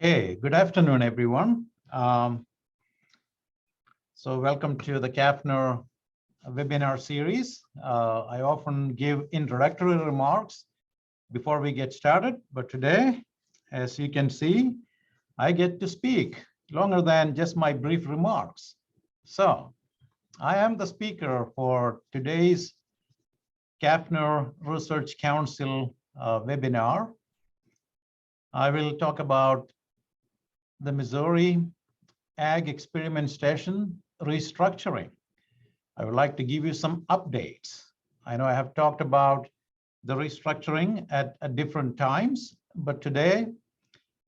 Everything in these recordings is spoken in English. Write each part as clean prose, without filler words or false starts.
Okay, good afternoon, everyone. So welcome to the CAFNR webinar series. I often give introductory remarks before we get started, but today, as you can see, I get to speak longer than just my brief remarks. So I am the speaker for today's CAFNR Research Council webinar. I will talk about the Missouri Ag Experiment Station restructuring. I would like to give you some updates. I know I have talked about the restructuring at different times, but today,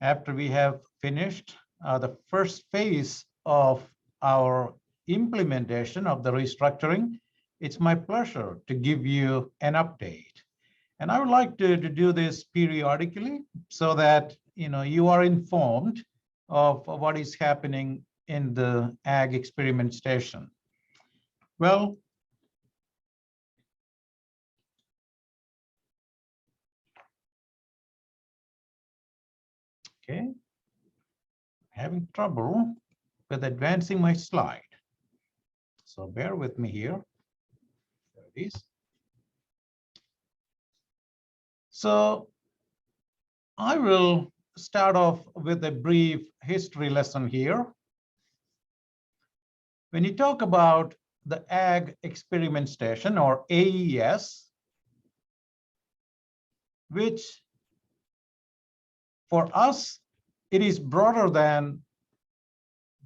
after we have finished the first phase of our implementation of the restructuring, it's my pleasure to give you an update. And I would like to do this periodically so that you are informed of what is happening in the Ag Experiment Station. Well, okay, having trouble with advancing my slide. So bear with me here. There it is. So I will start off with a brief history lesson here. When you talk about the Ag Experiment Station, or AES, which for us, it is broader than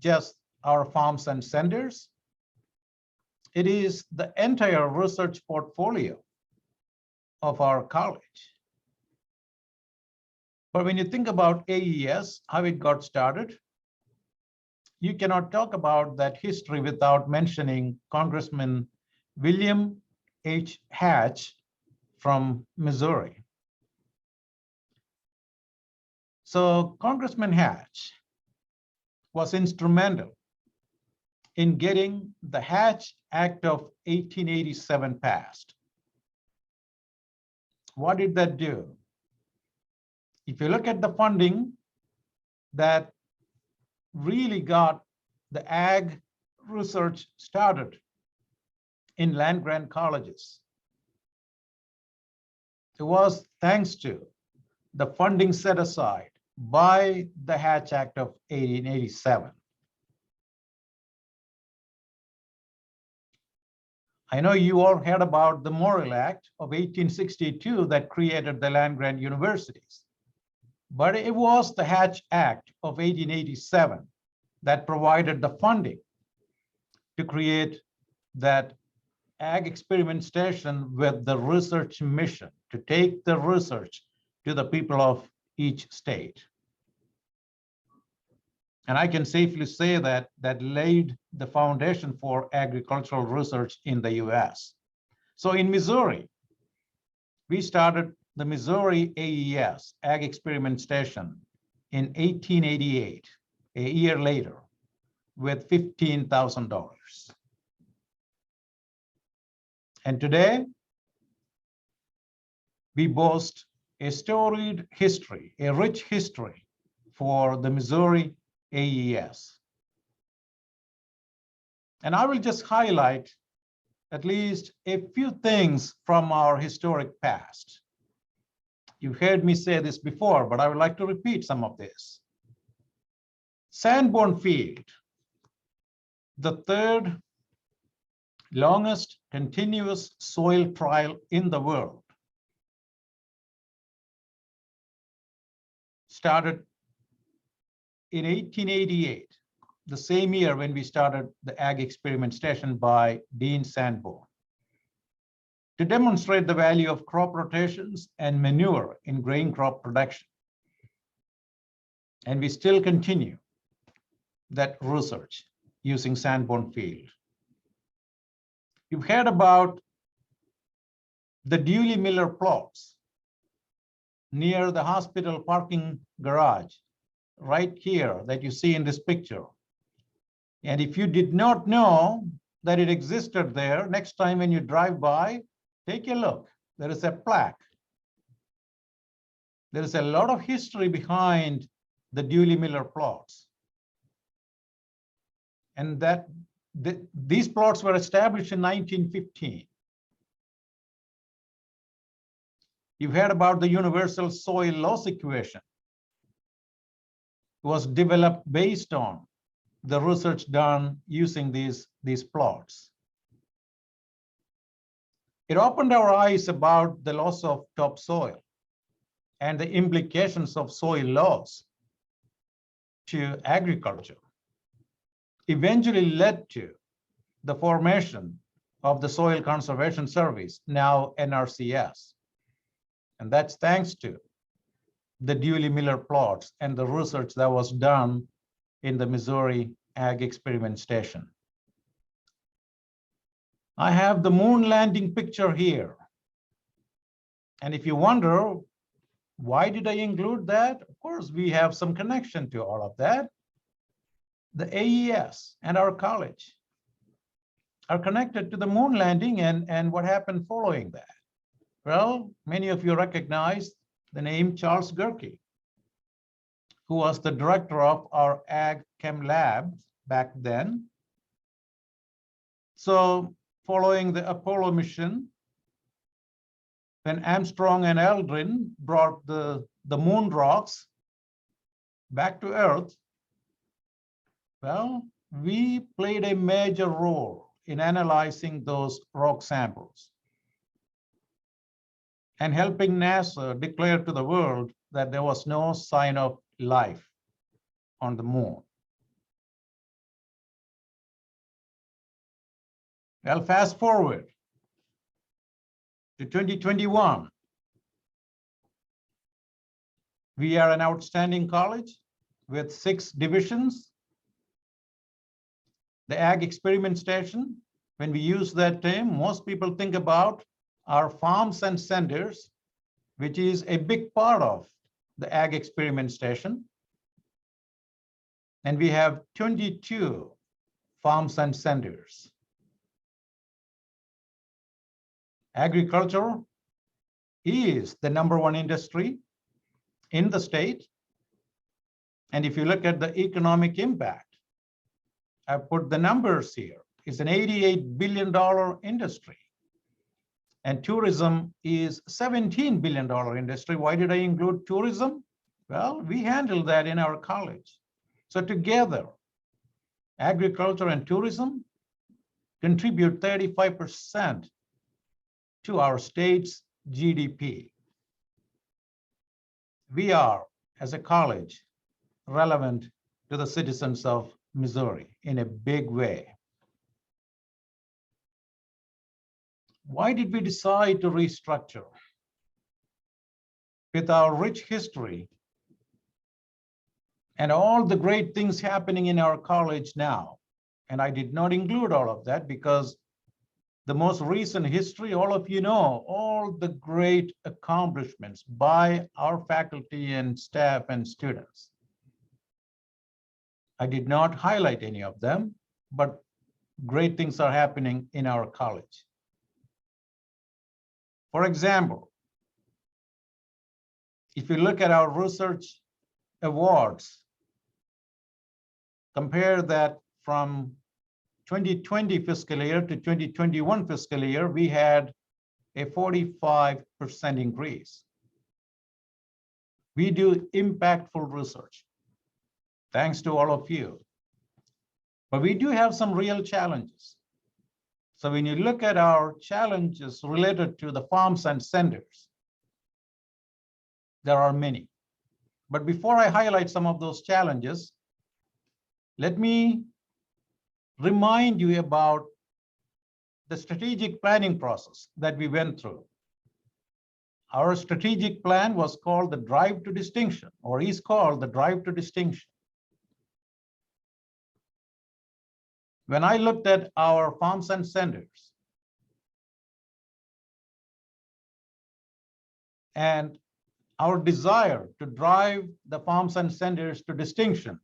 just our farms and centers. It is the entire research portfolio of our college. But when you think about AES, how it got started, you cannot talk about that history without mentioning Congressman William H. Hatch from Missouri. So Congressman Hatch was instrumental in getting the Hatch Act of 1887 passed. What did that do? If you look at the funding that really got the ag research started in land-grant colleges, it was thanks to the funding set aside by the Hatch Act of 1887. I know you all heard about the Morrill Act of 1862 that created the land-grant universities. But it was the Hatch Act of 1887 that provided the funding to create that Ag Experiment Station with the research mission to take the research to the people of each state. And I can safely say that that laid the foundation for agricultural research in the US. So in Missouri, we started the Missouri AES, Ag Experiment Station, in 1888, a year later, with $15,000. And today, we boast a storied history, a rich history for the Missouri AES. And I will just highlight at least a few things from our historic past. You've heard me say this before, but I would like to repeat some of this. Sanborn Field, the third longest continuous soil trial in the world, started in 1888, the same year when we started the Ag Experiment Station by Dean Sanborn, to demonstrate the value of crop rotations and manure in grain crop production. And we still continue that research using Sanborn Field. You've heard about the Dewey Miller plots near the hospital parking garage, right here that you see in this picture. And if you did not know that it existed there, next time when you drive by, take a look. There is a plaque. There is a lot of history behind the Dooley-Miller plots. And that these plots were established in 1915. You've heard about the universal soil loss equation. It was developed based on the research done using these plots. It opened our eyes about the loss of topsoil and the implications of soil loss to agriculture. Eventually led to the formation of the Soil Conservation Service, now NRCS. And that's thanks to the Dooley-Miller plots and the research that was done in the Missouri Ag Experiment Station. I have the moon landing picture here. And if you wonder, why did I include that? Of course, we have some connection to all of that. The AES and our college are connected to the moon landing and what happened following that. Well, many of you recognize the name Charles Gerke, who was the director of our Ag Chem Lab back then. So following the Apollo mission, when Armstrong and Aldrin brought the moon rocks back to Earth, well, we played a major role in analyzing those rock samples and helping NASA declare to the world that there was no sign of life on the moon. Well, fast forward to 2021. We are an outstanding college with 6 divisions. The Ag Experiment Station, when we use that term, most people think about our farms and centers, which is a big part of the Ag Experiment Station. And we have 22 farms and centers. Agriculture is the #1 industry in the state. And if you look at the economic impact, I put the numbers here. It's an $88 billion industry. And tourism is $17 billion industry. Why did I include tourism? Well, we handle that in our college. So together, agriculture and tourism contribute 35% to our state's GDP. We are, as a college, relevant to the citizens of Missouri in a big way. Why did we decide to restructure? With our rich history and all the great things happening in our college now, and I did not include all of that because the most recent history, all of you know, all the great accomplishments by our faculty and staff and students. I did not highlight any of them, but great things are happening in our college. For example, if you look at our research awards, compare that from 2020 fiscal year to 2021 fiscal year, we had a 45% increase. We do impactful research, thanks to all of you. But we do have some real challenges. So when you look at our challenges related to the farms and centers, there are many. But before I highlight some of those challenges, let me remind you about the strategic planning process that we went through. Our strategic plan was called the Drive to Distinction, or is called the Drive to Distinction. When I looked at our farms and centers and our desire to drive the farms and centers to distinction,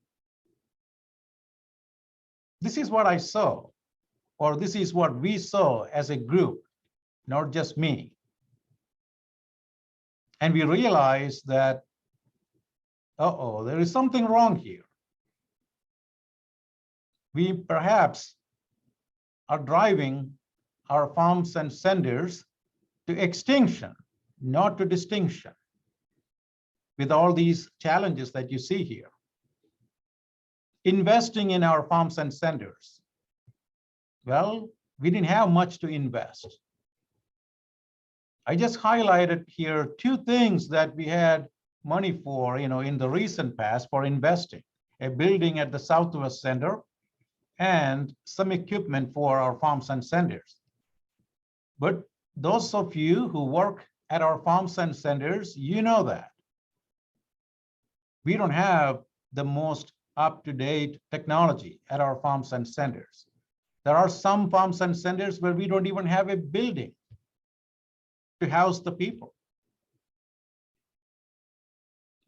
this is what I saw, or this is what we saw as a group, not just me. And we realized that uh-oh, there is something wrong here. We perhaps are driving our farms and centers to extinction, not to distinction, with all these challenges that you see here. Investing in our farms and centers. Well, we didn't have much to invest. I just highlighted here two things that we had money for, in the recent past for investing: a building at the Southwest Center and some equipment for our farms and centers. But those of you who work at our farms and centers, you know that we don't have the most up-to-date technology at our farms and centers. There are some farms and centers where we don't even have a building to house the people.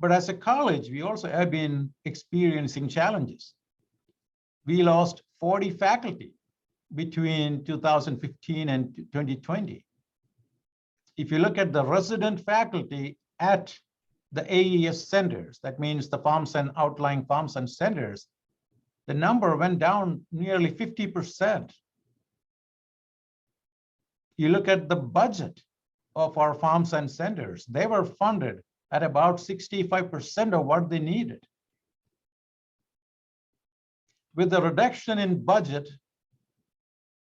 But as a college, we also have been experiencing challenges. We lost 40 faculty between 2015 and 2020. If you look at the resident faculty at the AES centers, that means the farms and outlying farms and centers, the number went down nearly 50%. You look at the budget of our farms and centers, they were funded at about 65% of what they needed. With the reduction in budget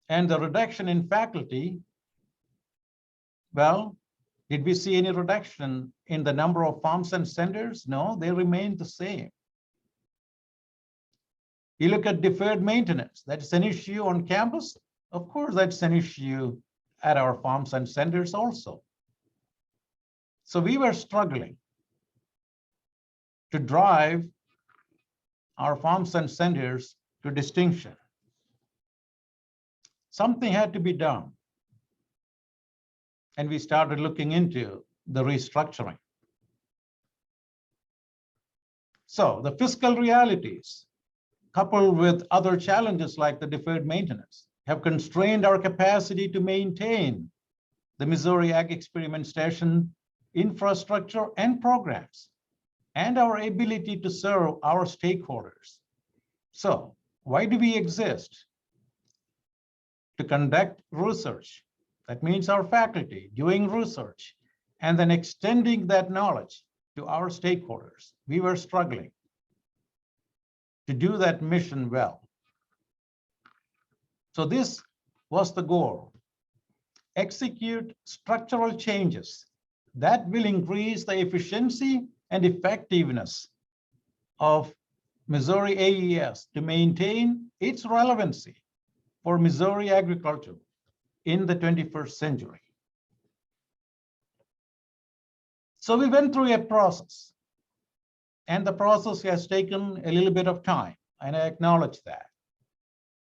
and the reduction in faculty, well, did we see any reduction in the number of farms and centers? No, they remained the same. You look at deferred maintenance, that's an issue on campus. Of course, that's an issue at our farms and centers also. So we were struggling to drive our farms and centers to distinction. Something had to be done. And we started looking into the restructuring. So the fiscal realities, coupled with other challenges like the deferred maintenance, have constrained our capacity to maintain the Missouri Ag Experiment Station infrastructure and programs, and our ability to serve our stakeholders. So why do we exist? To conduct research. That means our faculty doing research and then extending that knowledge to our stakeholders. We were struggling to do that mission well. So this was the goal. Execute structural changes that will increase the efficiency and effectiveness of Missouri AES to maintain its relevancy for Missouri agriculture in the 21st century. So we went through a process, and the process has taken a little bit of time, and I acknowledge that.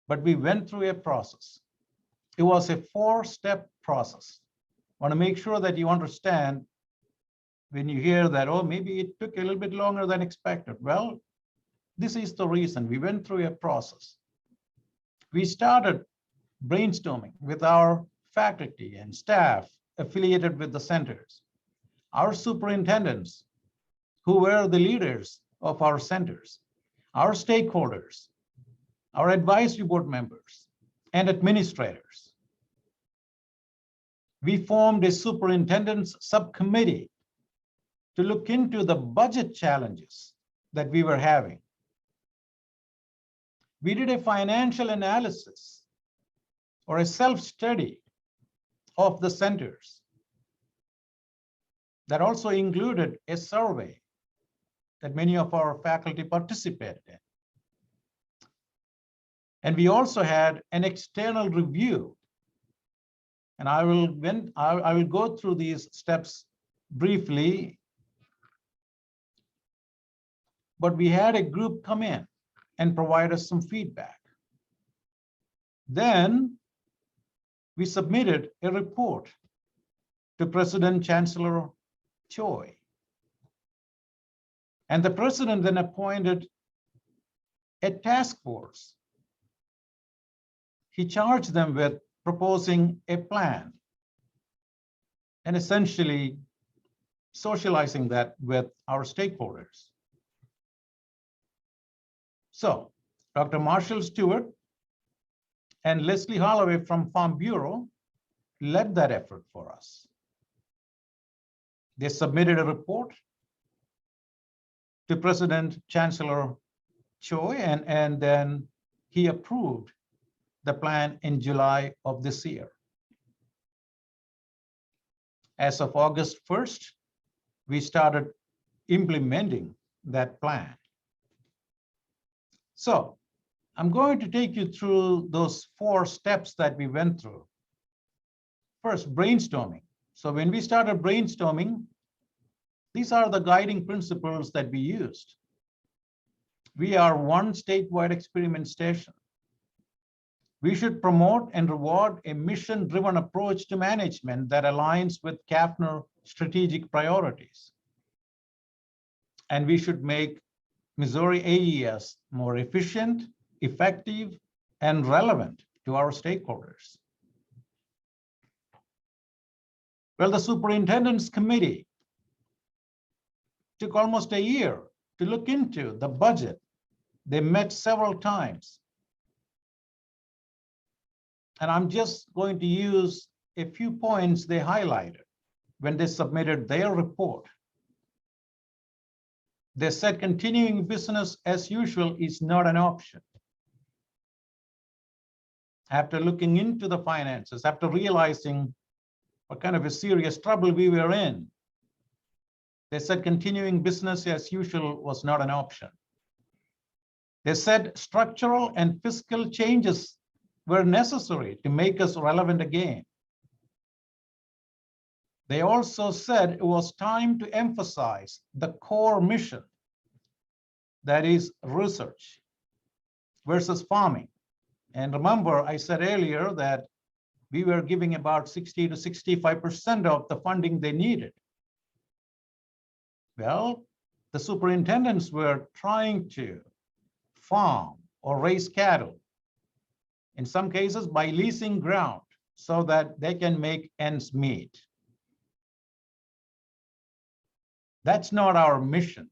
But we went through a process. It was a 4-step process. I want to make sure that you understand when you hear that, oh, maybe it took a little bit longer than expected. Well, this is the reason. We went through a process. We started brainstorming with our faculty and staff affiliated with the centers, our superintendents who were the leaders of our centers, our stakeholders, our advisory board members, and administrators. We formed a superintendents subcommittee to look into the budget challenges that we were having. We did a financial analysis or a self-study of the centers that also included a survey that many of our faculty participated in. And we also had an external review. And I will go through these steps briefly. But we had a group come in and provide us some feedback. Then we submitted a report to President Chancellor Choi. And the president then appointed a task force. He charged them with proposing a plan and essentially socializing that with our stakeholders. So Dr. Marshall Stewart and Leslie Holloway from Farm Bureau led that effort for us. They submitted a report to President Chancellor Choi, and then he approved the plan in July of this year. As of August 1st, we started implementing that plan. So I'm going to take you through those 4 steps that we went through. First, brainstorming. So when we started brainstorming, these are the guiding principles that we used. We are one statewide experiment station. We should promote and reward a mission-driven approach to management that aligns with CAFNR strategic priorities. And we should make Missouri AES more efficient, effective, and relevant to our stakeholders. Well, the Superintendents Committee took almost a year to look into the budget. They met several times. And I'm just going to use a few points they highlighted when they submitted their report. They said continuing business as usual is not an option. After looking into the finances, after realizing what kind of a serious trouble we were in, they said continuing business as usual was not an option. They said structural and fiscal changes were necessary to make us relevant again. They also said it was time to emphasize the core mission, that is research versus farming. And remember, I said earlier that we were giving about 60 to 65% of the funding they needed. Well, the superintendents were trying to farm or raise cattle, in some cases by leasing ground so that they can make ends meet. That's not our mission.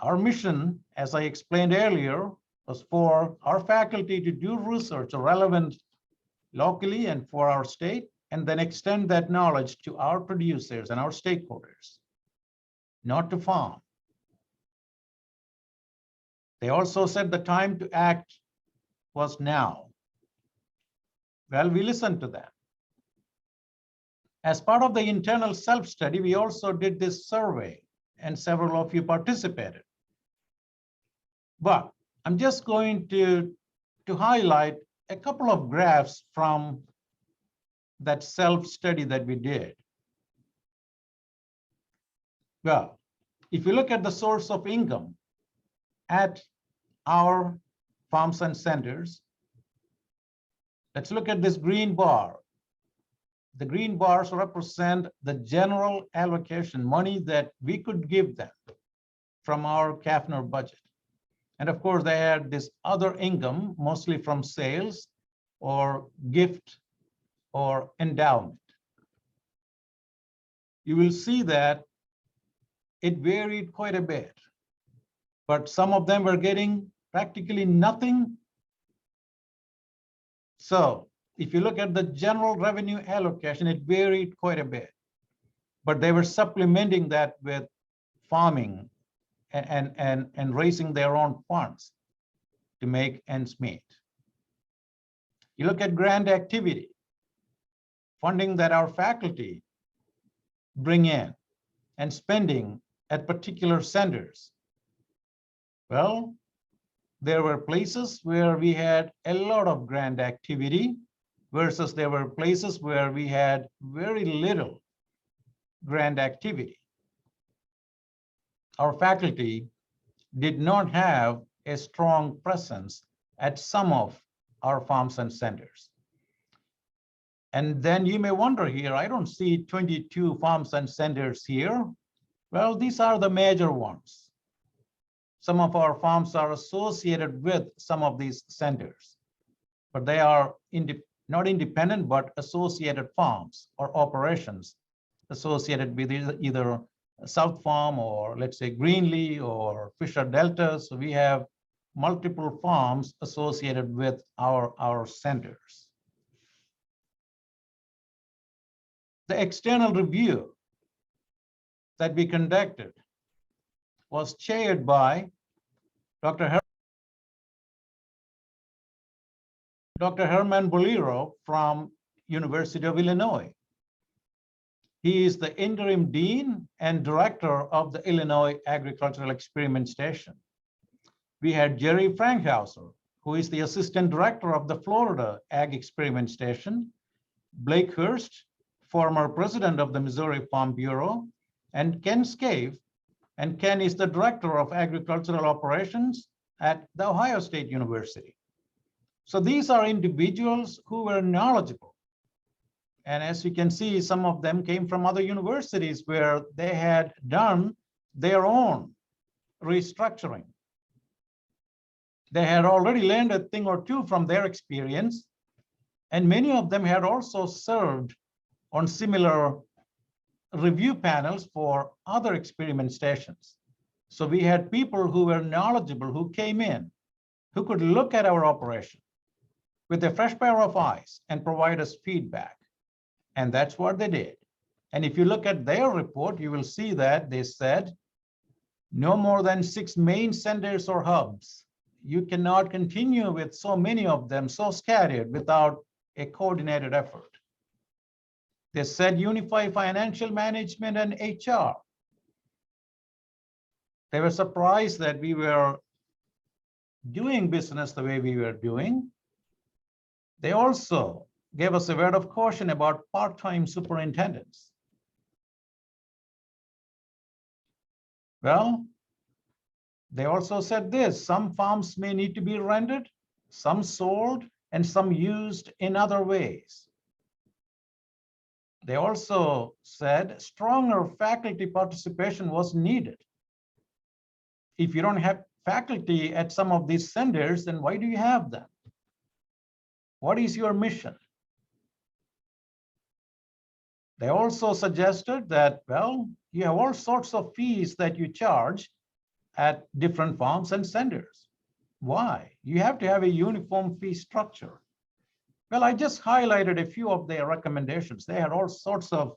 Our mission, as I explained earlier, was for our faculty to do research relevant locally and for our state, and then extend that knowledge to our producers and our stakeholders, not to farm. They also said the time to act was now. Well, we listened to them. As part of the internal self-study, we also did this survey, and several of you participated. But I'm just going to highlight a couple of graphs from that self-study that we did. Well, if you look at the source of income at our farms and centers, let's look at this green bar. The green bars represent the general allocation, money that we could give them from our CAFNR budget. And of course, they had this other income, mostly from sales or gift or endowment. You will see that it varied quite a bit, but some of them were getting practically nothing. So if you look at the general revenue allocation, it varied quite a bit, but they were supplementing that with farming and raising their own funds to make ends meet. You look at grant activity, funding that our faculty bring in and spending at particular centers. Well, there were places where we had a lot of grant activity versus there were places where we had very little grant activity. Our faculty did not have a strong presence at some of our farms and centers. And then you may wonder here, I don't see 22 farms and centers here. Well, these are the major ones. Some of our farms are associated with some of these centers, but they are not independent, but associated farms or operations associated with either South Farm, or let's say Greenlee or Fisher Delta. So we have multiple farms associated with our centers. The external review that we conducted was chaired by Dr. Herman Bolero from University of Illinois. He is the interim dean and director of the Illinois Agricultural Experiment Station. We had Jerry Frankhauser, who is the assistant director of the Florida Ag Experiment Station, Blake Hurst, former president of the Missouri Farm Bureau, and Ken Scaife. And Ken is the director of agricultural operations at the Ohio State University. So these are individuals who were knowledgeable. And as you can see, some of them came from other universities where they had done their own restructuring. They had already learned a thing or two from their experience, and many of them had also served on similar review panels for other experiment stations. So we had people who were knowledgeable, who came in, who could look at our operation with a fresh pair of eyes and provide us feedback. And that's what they did. And if you look at their report, you will see that they said no more than 6 main centers or hubs. You cannot continue with so many of them, so scattered, without a coordinated effort. They said unify financial management and HR. They were surprised that we were doing business the way we were doing. They also gave us a word of caution about part-time superintendents. Well, they also said this: some farms may need to be rented, some sold, and some used in other ways. They also said stronger faculty participation was needed. If you don't have faculty at some of these centers, then why do you have them? What is your mission? They also suggested that, well, you have all sorts of fees that you charge at different farms and centers. Why? You have to have a uniform fee structure. Well, I just highlighted a few of their recommendations. They had all sorts of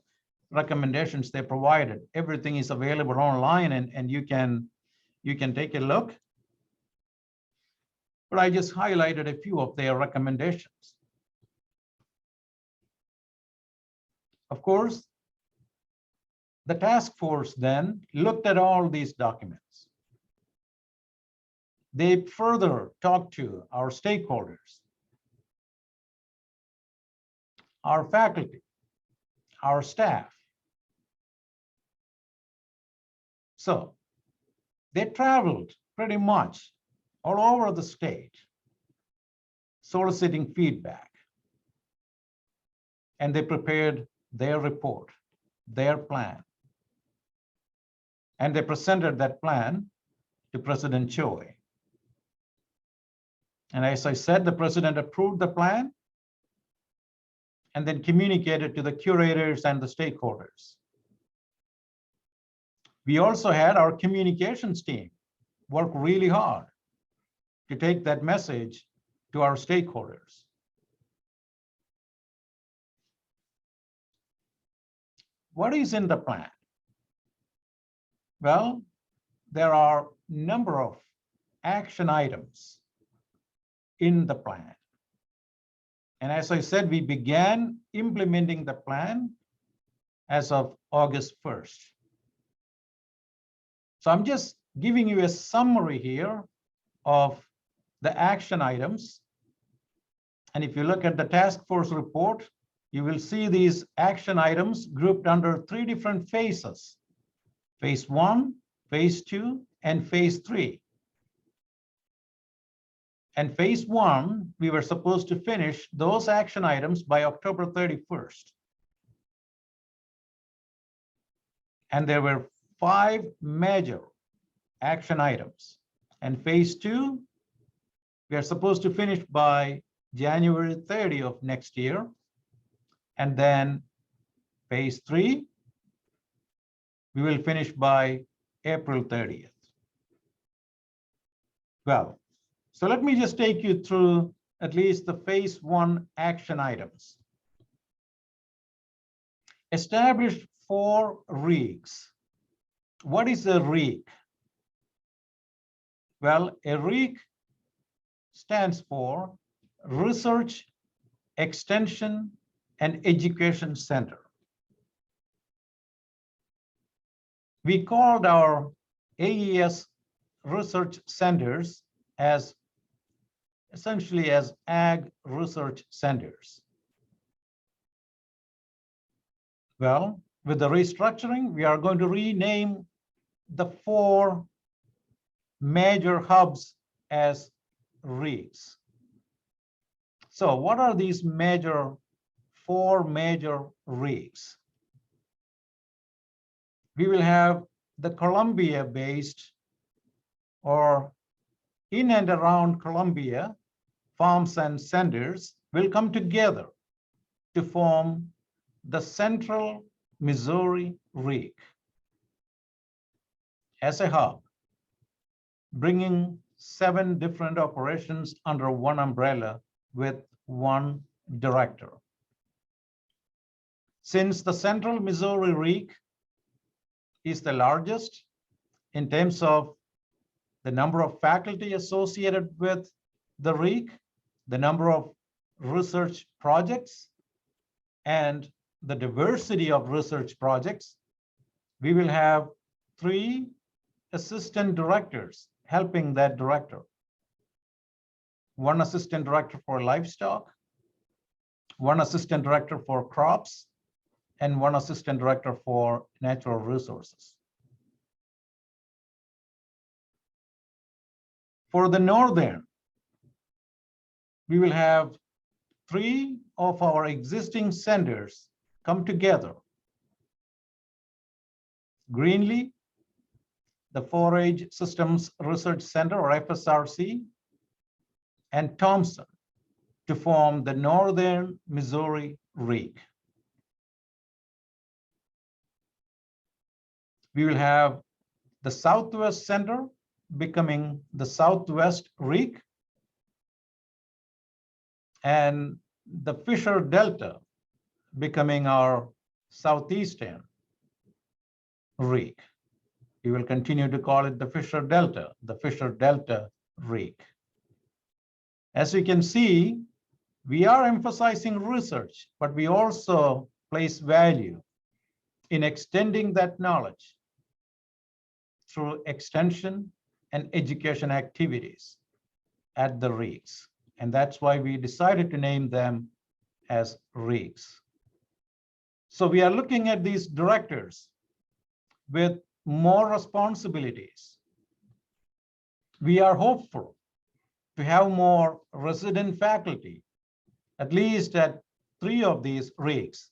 recommendations they provided. Everything is available online, and you can take a look. But I just highlighted a few of their recommendations. Of course, the task force then looked at all these documents. They further talked to our stakeholders, our faculty, our staff. So they traveled pretty much all over the state, soliciting feedback. And they prepared their report, their plan. And they presented that plan to President Choi. And as I said, the president approved the plan and then communicated to the curators and the stakeholders. We also had our communications team work really hard to take that message to our stakeholders. What is in the plan? Well, there are a number of action items in the plan. And as I said, we began implementing the plan as of August 1st. So I'm just giving you a summary here of the action items. And if you look at the task force report, you will see these action items grouped under 3 different phases: phase 1, phase 2, and phase 3. And phase 1, we were supposed to finish those action items by October 31st. And there were 5 major action items. And phase 2, we are supposed to finish by January 30 of next year. And then phase 3, We will finish by April 30th. Well, so let me just take you through at least the phase 1 action items. Establish 4 REAGs. What is a REAG? Well, a REAG stands for Research, Extension, and Education Center. We called our AES research centers as essentially as ag research centers. Well, with the restructuring, we are going to rename the 4 major hubs as REAGs. So what are these 4 major REAGs? We will have the Columbia-based or in and around Columbia, farms and centers will come together to form the Central Missouri REAG as a hub, bringing 7 different operations under one umbrella with one director. Since the Central Missouri REAG is the largest in terms of the number of faculty associated with the REAG, the number of research projects, and the diversity of research projects, we will have 3 assistant directors helping that director. 1 assistant director for livestock, 1 assistant director for crops, and 1 assistant director for natural resources. For the northern, we will have 3 of our existing centers come together. Greenlee, the Forage Systems Research Center, or FSRC, and Thompson to form the Northern Missouri REAG. We will have the Southwest Center becoming the Southwest REAG, and the Fisher Delta becoming our Southeastern REAG. We will continue to call it the Fisher Delta REAG. As you can see, we are emphasizing research, but we also place value in extending that knowledge through extension and education activities at the REAGs. And that's why we decided to name them as REAGs. So we are looking at these directors with more responsibilities. We are hopeful to have more resident faculty, at least at 3 of these REAGs,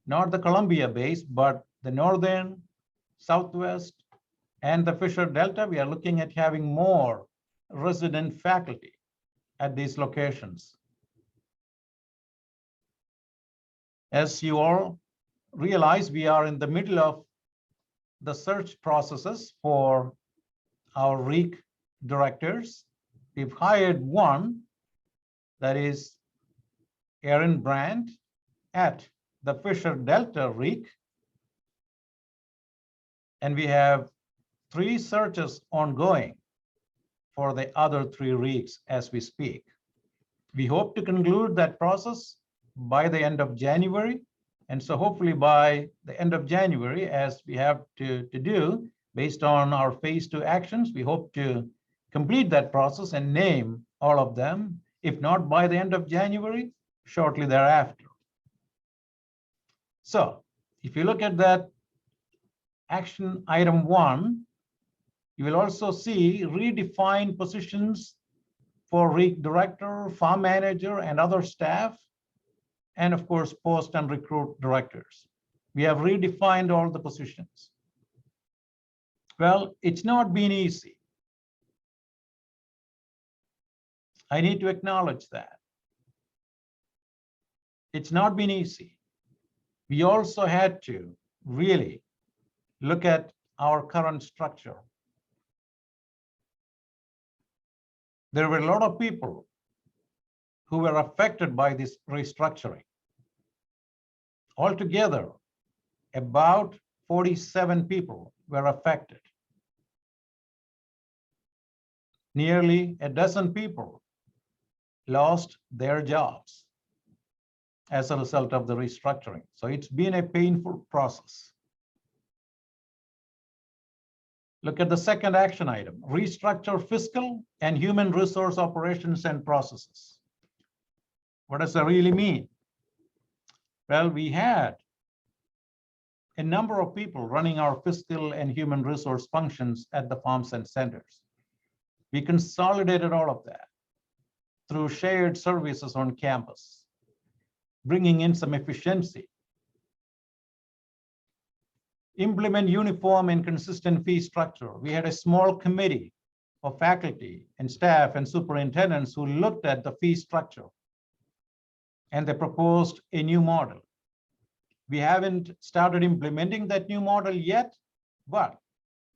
not the Columbia base, but the Northern, Southwest, and the Fisher Delta. We are looking at having more resident faculty at these locations. As you all realize, we are in the middle of the search processes for our REAG directors. We've hired 1, that is Erin Brandt at the Fisher Delta REAG. And we have 3 searches ongoing for the other 3 REAGs as we speak. We hope to conclude that process by the end of January. And so hopefully by the end of January, as we have to do based on our phase 2 actions, we hope to complete that process and name all of them. If not by the end of January, shortly thereafter. So if you look at that action item 1, you will also see redefined positions for REAG director, farm manager, and other staff, and of course, post and recruit directors. We have redefined all the positions. Well, it's not been easy. I need to acknowledge that. It's not been easy. We also had to really look at our current structure. There were a lot of people who were affected by this restructuring. Altogether, about 47 people were affected. Nearly a dozen people lost their jobs as a result of the restructuring. So it's been a painful process. Look at the second action item, restructure fiscal and human resource operations and processes. What does that really mean? Well, we had a number of people running our fiscal and human resource functions at the farms and centers. We consolidated all of that through shared services on campus, bringing in some efficiency. Implement uniform and consistent fee structure. We had a small committee of faculty and staff and superintendents who looked at the fee structure, and they proposed a new model. We haven't started implementing that new model yet, but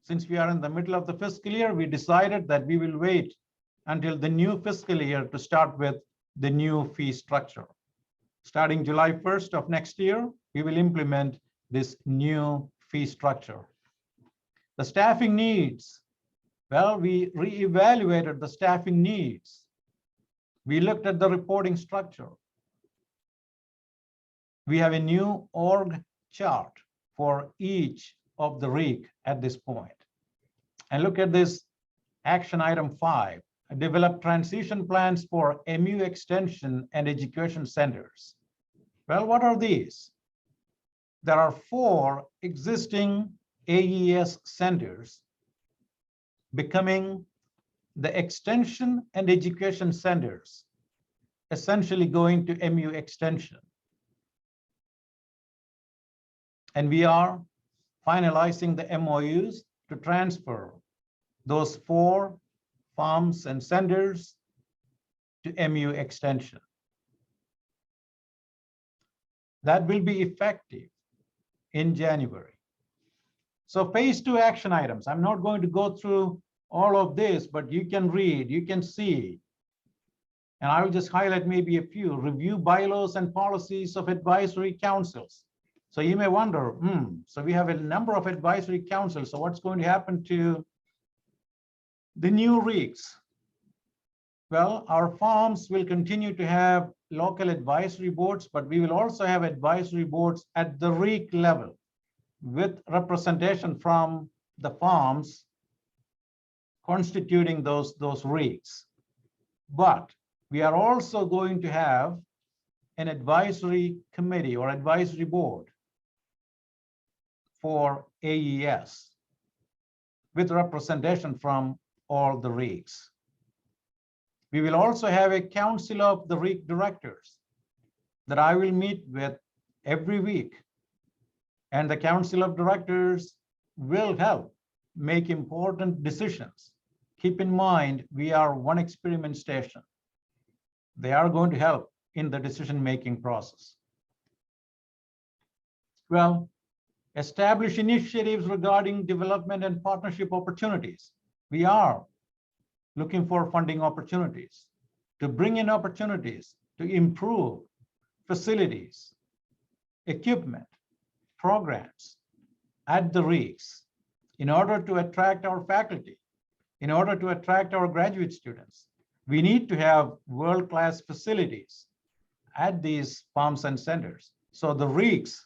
since we are in the middle of the fiscal year, we decided that we will wait until the new fiscal year to start with the new fee structure. Starting July 1st of next year, we will implement this new fee structure. The staffing needs, well, we reevaluated the staffing needs. We looked at the reporting structure. We have a new org chart for each of the REIC at this point. And look at this action item 5, develop transition plans for MU extension and education centers. Well, what are these? There are 4 existing AES centers becoming the extension and education centers, essentially going to MU extension. And we are finalizing the MOAES to transfer those 4 farms and centers to MU extension. That will be effective in January. So phase 2 action items. I'm not going to go through all of this, but you can read, you can see. And I will just highlight maybe a few. Review bylaws and policies of advisory councils. So you may wonder, so we have a number of advisory councils. So what's going to happen to the new REICs? Well, our farms will continue to have local advisory boards, but we will also have advisory boards at the REIC level with representation from the farms constituting those REICs. But we are also going to have an advisory committee or advisory board for AES with representation from all the REICs. We will also have a council of the REIC directors that I will meet with every week. And the council of directors will help make important decisions. Keep in mind, we are one experiment station. They are going to help in the decision-making process. Well, establish initiatives regarding development and partnership opportunities. We are looking for funding opportunities to bring in opportunities to improve facilities, equipment, programs at the REICs in order to attract our faculty, in order to attract our graduate students. We need to have world-class facilities at these farms and centers. So the REICs,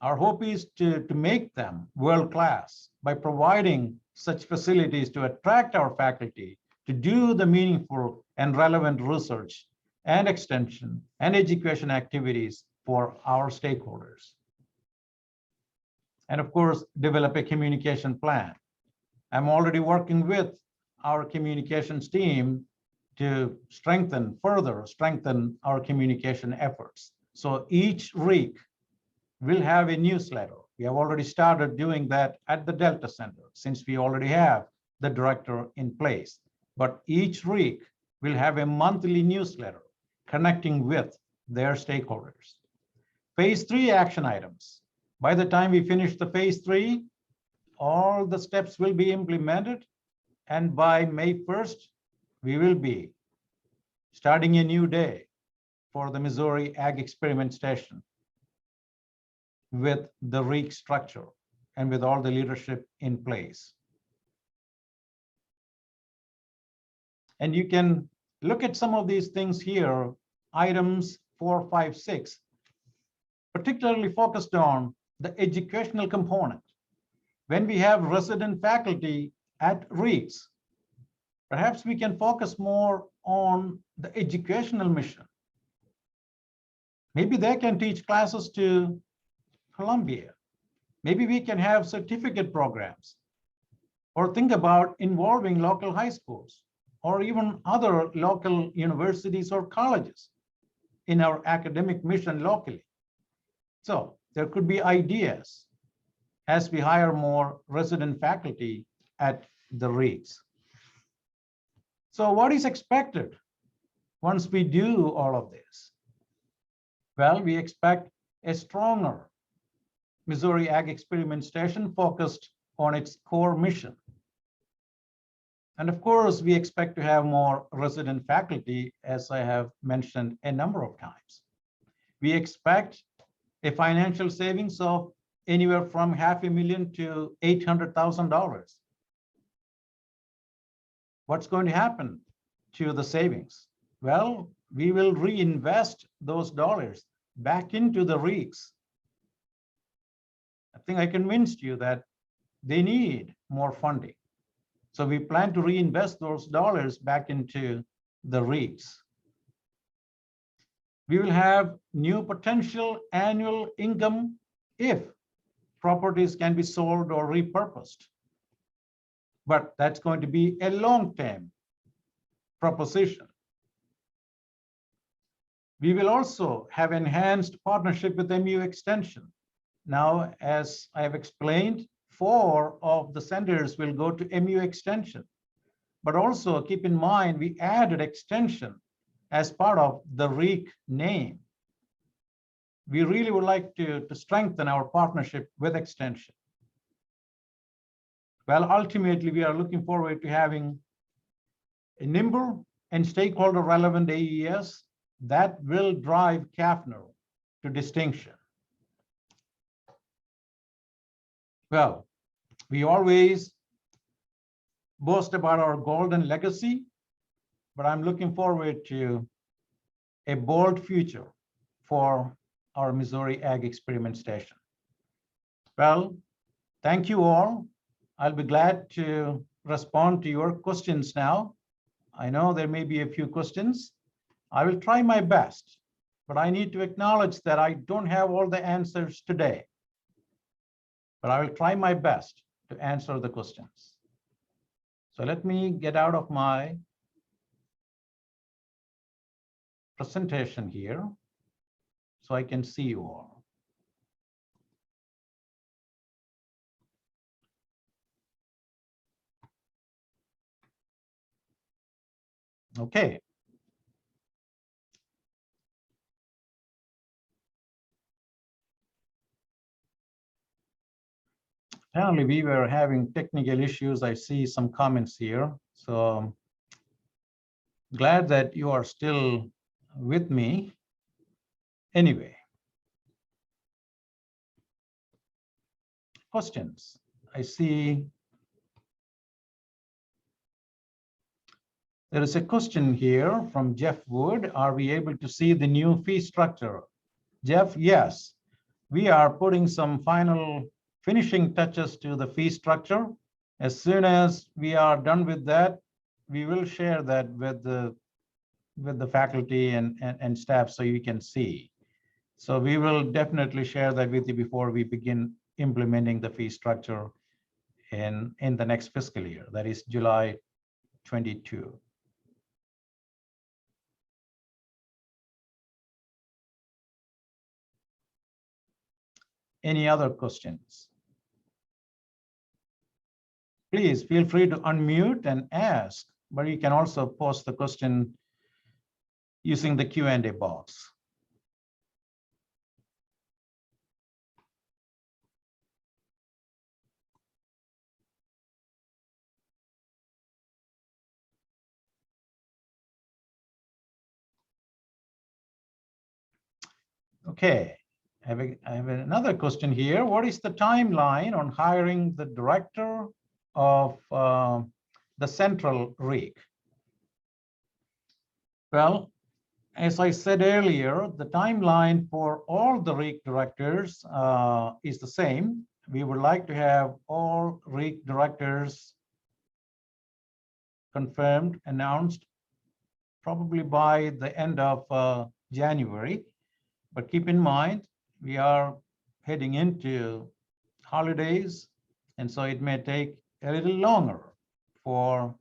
our hope is to make them world-class by providing such facilities to attract our faculty to do the meaningful and relevant research and extension and education activities for our stakeholders. And of course, develop a communication plan. I'm already working with our communications team to further strengthen our communication efforts. So each REIC will have a newsletter. We have already started doing that at the Delta Center since we already have the director in place. But each REIC will have a monthly newsletter connecting with their stakeholders. Phase 3 action items. By the time we finish the phase 3, all the steps will be implemented. And by May 1st, we will be starting a new day for the Missouri Ag Experiment Station with the Restructure and with all the leadership in place. And you can look at some of these things here, items 4, 5, 6, particularly focused on the educational component. When we have resident faculty at REITs, perhaps we can focus more on the educational mission. Maybe they can teach classes to Columbia. Maybe we can have certificate programs, or think about involving local high schools or even other local universities or colleges in our academic mission locally. So there could be ideas as we hire more resident faculty at the REITs. So what is expected once we do all of this? Well, we expect a stronger Missouri Ag Experiment Station focused on its core mission. And of course, we expect to have more resident faculty, as I have mentioned a number of times. We expect a financial savings of anywhere from $500,000 to $800,000. What's going to happen to the savings? Well, we will reinvest those dollars back into the REITs. I think I convinced you that they need more funding. So we plan to reinvest those dollars back into the REITs. We will have new potential annual income if properties can be sold or repurposed. But that's going to be a long-term proposition. We will also have enhanced partnership with MU Extension. Now, as I have explained, 4 of the centers will go to MU Extension. But also keep in mind, we added Extension as part of the REIC name. We really would like to strengthen our partnership with Extension. Well, ultimately, we are looking forward to having a nimble and stakeholder relevant AES that will drive CAFNR to distinction. Well, we always boast about our golden legacy, but I'm looking forward to a bold future for our Missouri Ag Experiment Station. Well, thank you all. I'll be glad to respond to your questions now. I know there may be a few questions. I will try my best, but I need to acknowledge that I don't have all the answers today. But I will try my best to answer the questions. So let me get out of my presentation here so I can see you all. Okay. Apparently, we were having technical issues. I see some comments here. So glad that you are still with me. Anyway, questions. I see there is a question here from Jeff Wood. Are we able to see the new fee structure? Jeff, yes. We are putting some finishing touches to the fee structure. As soon as we are done with that, we will share that with the faculty and staff so you can see. So we will definitely share that with you before we begin implementing the fee structure in the next fiscal year, that is July 22. Any other questions? Please feel free to unmute and ask, but you can also post the question using the Q&A box. Okay, I have another question here. What is the timeline on hiring the director of the central REIC? Well, as I said earlier, the timeline for all the REIC directors is the same. We would like to have all REIC directors confirmed, announced, probably by the end of January. But keep in mind, we are heading into holidays, and so it may take a little longer for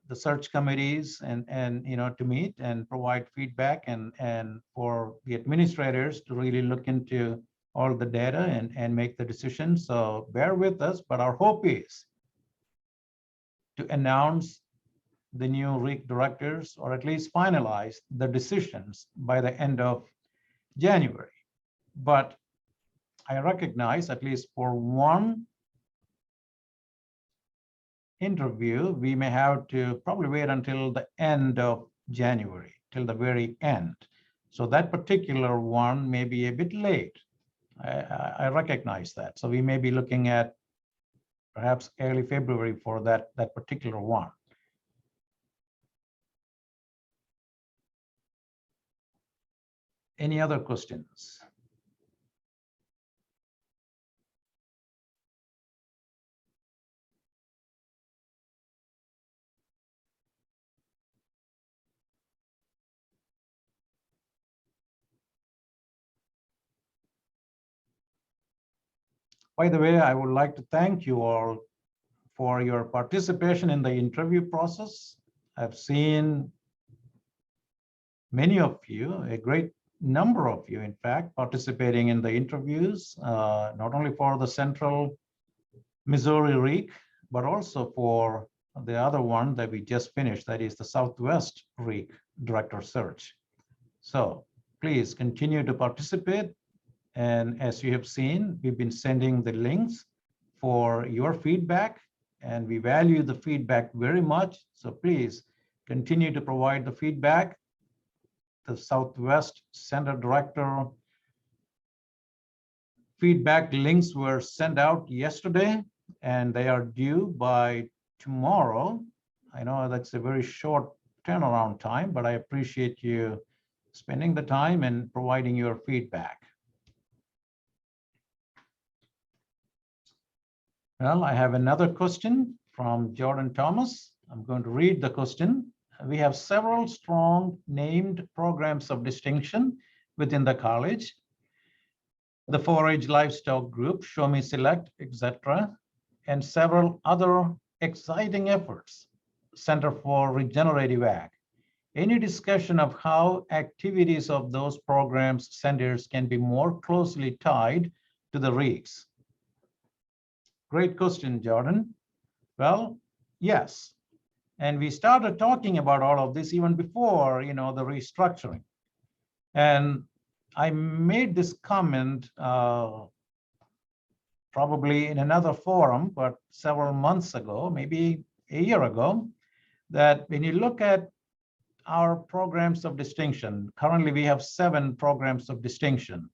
the search committees and to meet and provide feedback, and for the administrators to really look into all the data and make the decisions. So bear with us, but our hope is to announce the new REIC directors, or at least finalize the decisions by the end of January. But I recognize, at least for one interview, we may have to probably wait until the end of January, till the very end. So that particular one may be a bit late. I recognize that. So we may be looking at perhaps early February for that particular one. Any other questions? By the way, I would like to thank you all for your participation in the interview process. I've seen many of you, a great number of you, in fact, participating in the interviews, not only for the Central Missouri REIC, but also for the other one that we just finished, that is the Southwest REIC Director Search. So please continue to participate. And as you have seen, we've been sending the links for your feedback, and we value the feedback very much. So please continue to provide the feedback. The Southwest Center Director feedback links were sent out yesterday, and they are due by tomorrow. I know that's a very short turnaround time, but I appreciate you spending the time and providing your feedback. Well, I have another question from Jordan Thomas. I'm going to read the question. We have several strong named programs of distinction within the college. The 4-H Livestock Group, Show Me Select, etc., and several other exciting efforts. Center for Regenerative Ag. Any discussion of how activities of those programs centers can be more closely tied to the REICs? Great question, Jordan. Well, yes. And we started talking about all of this even before, the restructuring. And I made this comment probably in another forum, but several months ago, maybe a year ago, that when you look at our programs of distinction, currently we have 7 programs of distinction.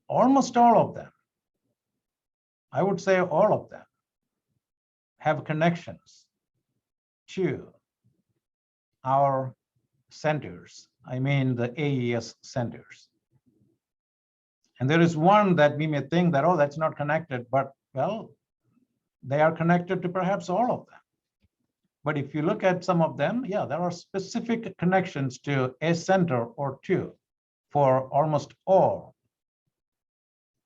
Almost all of them, I would say all of them, have connections to our centers. I mean the AES centers. And there is one that we may think that, oh, that's not connected, but well, they are connected to perhaps all of them. But if you look at some of them, yeah, there are specific connections to a center or two for almost all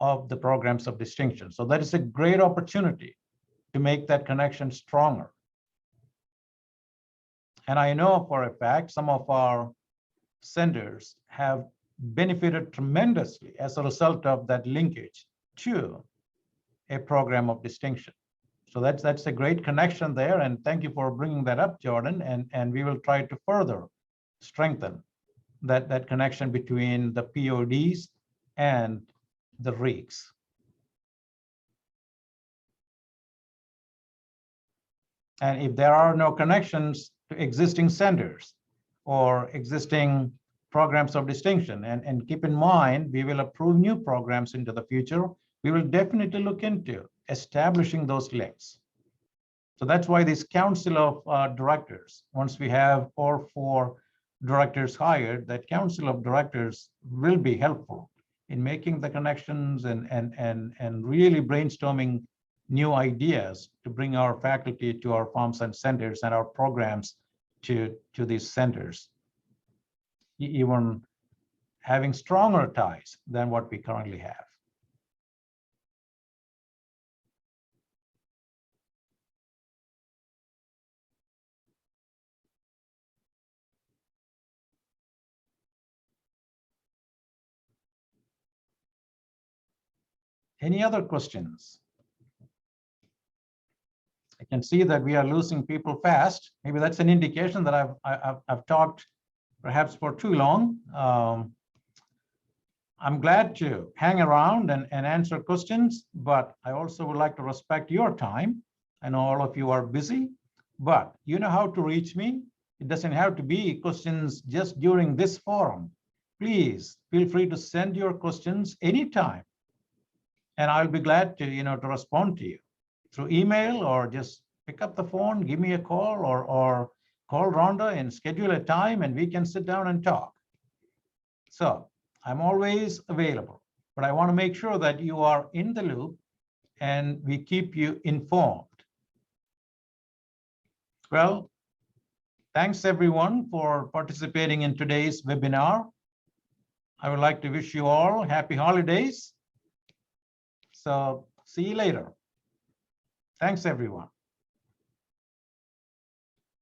of the programs of distinction. So that is a great opportunity to make that connection stronger. And I know for a fact some of our centers have benefited tremendously as a result of that linkage to a program of distinction. So that's a great connection there, and thank you for bringing that up, Jordan, and we will try to further strengthen that connection between the PODs and the REICs. And if there are no connections to existing centers or existing programs of distinction. And keep in mind, we will approve new programs into the future. We will definitely look into establishing those links. So that's why this council of directors, once we have all 4 directors hired, that council of directors will be helpful in making the connections and really brainstorming new ideas to bring our faculty to our farms and centers and our programs to these centers, even having stronger ties than what we currently have. Any other questions? I can see that we are losing people fast. Maybe that's an indication that I've talked perhaps for too long. I'm glad to hang around and answer questions, but I also would like to respect your time. I know all of you are busy, but you know how to reach me. It doesn't have to be questions just during this forum. Please feel free to send your questions anytime, and I'll be glad to, to respond to you through email, or just pick up the phone, give me a call, or call Rhonda and schedule a time and we can sit down and talk. So I'm always available, but I want to make sure that you are in the loop and we keep you informed. Well, thanks everyone for participating in today's webinar. I would like to wish you all happy holidays. So see you later. Thanks, everyone.